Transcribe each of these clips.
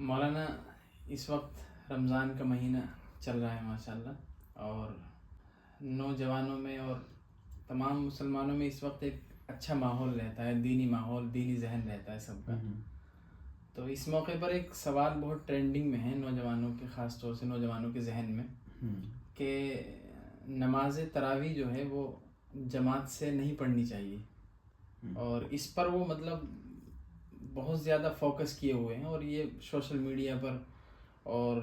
مولانا اس وقت رمضان کا مہینہ چل رہا ہے ماشاءاللہ، اور نوجوانوں میں اور تمام مسلمانوں میں اس وقت ایک اچھا ماحول رہتا ہے، دینی ماحول، دینی ذہن رہتا ہے سب کا۔ تو اس موقع پر ایک سوال بہت ٹرینڈنگ میں ہے نوجوانوں کے، خاص طور سے نوجوانوں کے ذہن میں، کہ نماز تراویح جو ہے وہ جماعت سے نہیں پڑھنی چاہیے، اور اس پر وہ مطلب بہت زیادہ فوکس کیے ہوئے ہیں، اور یہ سوشل میڈیا پر، اور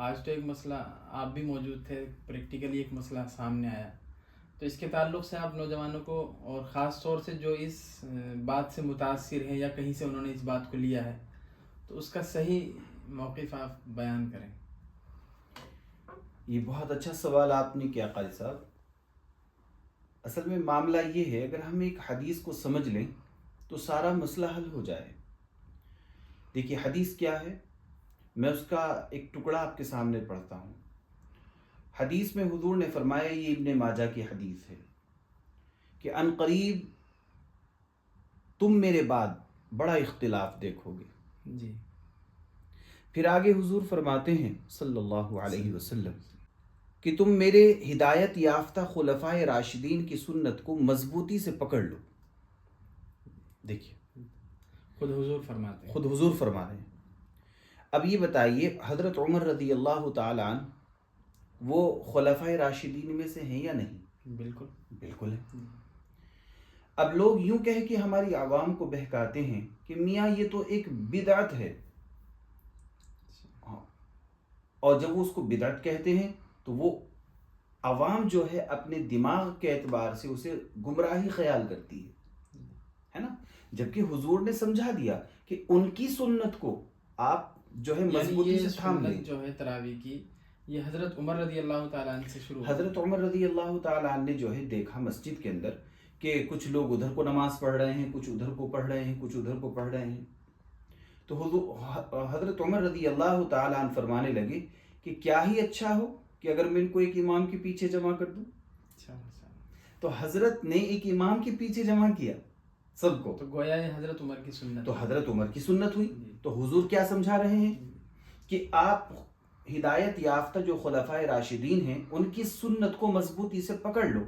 آج تو ایک مسئلہ آپ بھی موجود تھے، پریکٹیکلی ایک مسئلہ سامنے آیا، تو اس کے تعلق سے آپ نوجوانوں کو، اور خاص طور سے جو اس بات سے متاثر ہیں یا کہیں سے انہوں نے اس بات کو لیا ہے، تو اس کا صحیح موقف آپ بیان کریں۔ یہ بہت اچھا سوال آپ نے کیا قاری صاحب۔ اصل میں معاملہ یہ ہے، اگر ہم ایک حدیث کو سمجھ لیں تو سارا مسئلہ حل ہو جائے۔ دیکھیے حدیث کیا ہے، میں اس کا ایک ٹکڑا آپ کے سامنے پڑھتا ہوں۔ حدیث میں حضور نے فرمایا، یہ ابن ماجہ کی حدیث ہے، کہ ان قریب تم میرے بعد بڑا اختلاف دیکھو گے۔ جی۔ پھر آگے حضور فرماتے ہیں صلی اللہ علیہ وسلم کہ تم میرے ہدایت یافتہ خلفائے راشدین کی سنت کو مضبوطی سے پکڑ لو۔ دیکھیے خود حضور فرماتے ہیں، خود حضور فرما رہے ہیں۔ اب یہ بتائیے، حضرت عمر رضی اللہ تعالیٰ عنہ وہ خلفائے راشدین میں سے ہیں یا نہیں؟ بالکل بالکل ہے۔ اب لوگ یوں کہہ کہ ہماری عوام کو بہکاتے ہیں کہ میاں یہ تو ایک بدعت ہے، اور جب وہ اس کو بدعت کہتے ہیں تو وہ عوام جو ہے اپنے دماغ کے اعتبار سے اسے گمراہی خیال کرتی ہے نا، جبکہ حضور نے سمجھا دیا کہ ان کی سنت کو آپ جو ہے مضبوطی سے تھام لیں۔ جو ہے تراویح کی، یہ حضرت عمر رضی اللہ تعالیٰ عنہ سے شروع، حضرت عمر رضی اللہ تعالیٰ عنہ نے جو ہے دیکھا مسجد کے اندر کہ کچھ لوگ ادھر کو نماز پڑھ رہے ہیں، کچھ ادھر کو پڑھ رہے ہیں، کچھ ادھر کو پڑھ رہے ہیں، تو حضرت عمر رضی اللہ تعالیٰ عنہ فرمانے لگے کہ کیا ہی اچھا ہو کہ اگر میں ان کو ایک امام کے پیچھے جمع کر دوں۔ تو حضرت نے ایک امام کے پیچھے جمع کیا سب کو، تو گویا یہ حضرت عمر کی سنت، تو حضرت عمر کی سنت ہوئی۔ تو حضور کیا سمجھا رہے ہیں کہ آپ ہدایت یافتہ جو خلفائے راشدین ہیں ان کی سنت کو مضبوطی سے پکڑ لو۔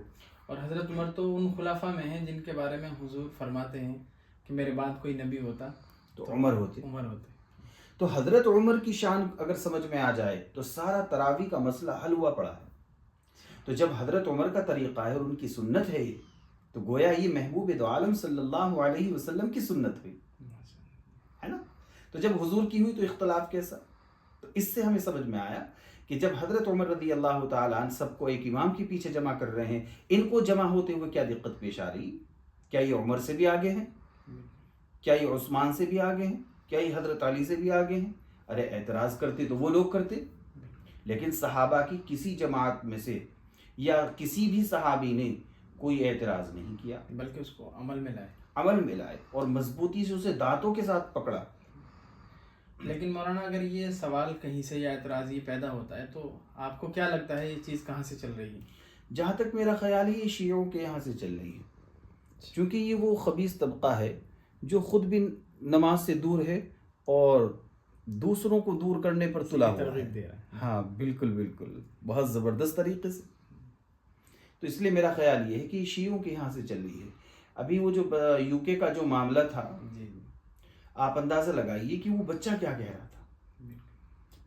اور حضرت عمر تو ان خلفاء میں ہیں جن کے بارے میں حضور فرماتے ہیں کہ میرے بعد کوئی نبی ہوتا تو عمر ہوتے۔ تو حضرت عمر کی شان اگر سمجھ میں آ جائے تو سارا تراویح کا مسئلہ حل ہوا پڑا ہے۔ تو جب حضرت عمر کا طریقہ ہے اور ان کی سنت ہے یہ، تو گویا یہ محبوب دو عالم صلی اللہ علیہ وسلم کی سنت ہوئی، ہے نا۔ تو جب حضور کی ہوئی تو اختلاف کیسا؟ تو اس سے ہمیں سمجھ میں آیا کہ جب حضرت عمر رضی اللہ تعالیٰ عنہ سب کو ایک امام کے پیچھے جمع کر رہے ہیں، ان کو جمع ہوتے ہوئے کیا دقت پیش آ رہی؟ کیا یہ عمر سے بھی آگے ہیں؟ کیا یہ عثمان سے بھی آگے ہیں؟ کیا یہ حضرت علی سے بھی آگے ہیں؟ ارے اعتراض کرتے تو وہ لوگ کرتے، لیکن صحابہ کی کسی جماعت میں سے یا کسی بھی صحابی نے کوئی اعتراض نہیں کیا، بلکہ اس کو عمل میں لائے اور مضبوطی سے اسے دانتوں کے ساتھ پکڑا۔ لیکن مولانا اگر یہ سوال کہیں سے یا اعتراض یہ پیدا ہوتا ہے تو آپ کو کیا لگتا ہے یہ چیز کہاں سے چل رہی ہے؟ جہاں تک میرا خیال ہے یہ شیعوں کے یہاں سے چل رہی ہے، کیونکہ یہ وہ خبیث طبقہ ہے جو خود بھی نماز سے دور ہے اور دوسروں کو دور کرنے پر تلا ہوا ہے۔ ہاں بالکل بالکل، بہت زبردست طریقے سے۔ تو اس لیے میرا خیال یہ ہے کہ شیعوں کے یہاں سے چل رہی ہے۔ ابھی وہ جو یو کے کا جو معاملہ تھا، آپ اندازہ لگائیے کہ وہ بچہ کیا کہہ رہا تھا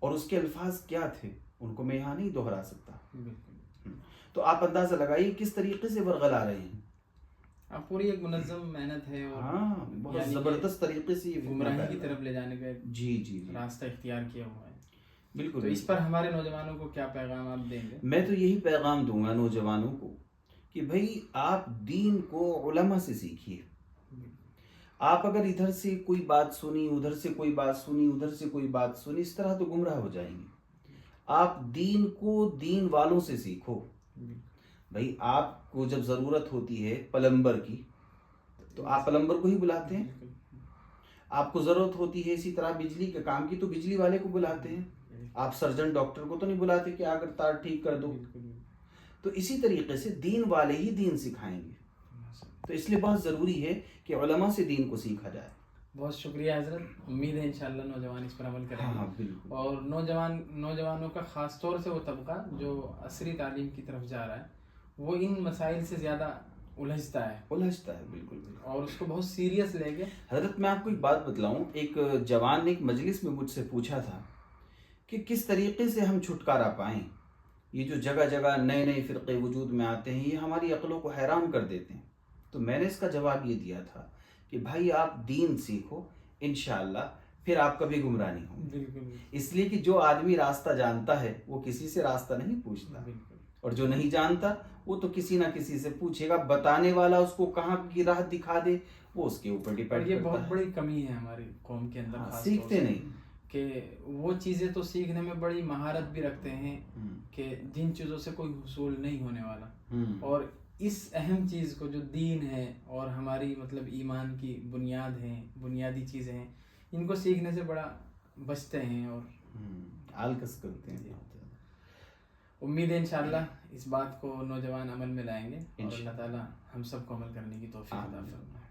اور اس کے الفاظ کیا تھے، ان کو میں یہاں نہیں دہرا سکتا۔ تو آپ اندازہ لگائیے کس طریقے سے ورغلا رہے ہیں۔ اب پوری ایک منظم محنت ہے، اور ہاں بہت زبردست طریقے سے یہ گمراہی کی طرف لے جانے کا جی راستہ اختیار کیا ہوا ہے۔ بالکل۔ تو اس پر ہمارے نوجوانوں کو کیا پیغام آپ دیں گے؟ میں تو یہی پیغام دوں گا نوجوانوں کو کہ بھائی آپ دین کو علماء سے سیکھیے۔ آپ اگر ادھر سے کوئی بات سنی، ادھر سے کوئی بات سنی، ادھر سے کوئی بات سنی، اس طرح تو گمراہ ہو جائیں گے۔ آپ دین کو دین والوں سے سیکھو۔ بھائی آپ کو جب ضرورت ہوتی ہے پلمبر کی تو آپ پلمبر کو ہی بلاتے ہیں، آپ کو ضرورت ہوتی ہے اسی طرح بجلی کے کام کی تو بجلی والے کو بلاتے ہیں، آپ سرجن ڈاکٹر کو تو نہیں بلاتے کہ آ کر تار ٹھیک کر دو۔ تو اسی طریقے سے دین والے ہی دین سکھائیں گے۔ تو اس لیے بہت ضروری ہے کہ علماء سے دین کو سیکھا جائے۔ بہت شکریہ حضرت. امید ہے انشاءاللہ نوجوان اس پر عمل کریں گے. ہاں بالکل. اور نوجوانوں کا خاص طور سے وہ طبقہ جو عصری تعلیم کی طرف جا رہا ہے وہ ان مسائل سے زیادہ الجھتا ہے بالکل. اور اس کو بہت سیریس لے کے. حضرت میں آپ کو ایک بات بتلاؤں. ایک جوان نے ایک مجلس میں مجھ سے پوچھا تھا کہ کس طریقے سے ہم چھٹکارا پائیں. یہ جو جگہ جگہ نئے نئے فرقے وجود میں آتے ہیں یہ ہماری عقلوں کو حیران کر دیتے ہیں. تو میں نے اس کا جواب یہ دیا تھا کہ بھائی آپ دین سیکھو انشاءاللہ پھر آپ کبھی گمراہ نہیں ہوں گے. بالکل. اس لیے کہ جو آدمی راستہ جانتا ہے وہ کسی سے راستہ نہیں پوچھتا, اور جو نہیں جانتا وہ تو کسی نہ کسی سے پوچھے گا. بتانے والا اس کو کہاں کی راہ دکھا دے وہ اس کے اوپر ڈیپینڈ کرتا ہے. یہ بہت بڑی کمی ہے ہماری قوم کے اندر, سیکھتے نہیں کہ وہ چیزیں تو سیکھنے میں بڑی مہارت بھی رکھتے ہیں کہ جن چیزوں سے کوئی حصول نہیں ہونے والا, اور اس اہم چیز کو جو دین ہے اور ہماری مطلب ایمان کی بنیاد ہیں, بنیادی چیزیں ہیں, ان کو سیکھنے سے بڑا بچتے ہیں اور آلکس کرتے ہیں. امید ہے انشاءاللہ اس بات کو نوجوان عمل میں لائیں گے اور اللہ تعالیٰ ہم سب کو عمل کرنے کی توفیق عطا فرمائے.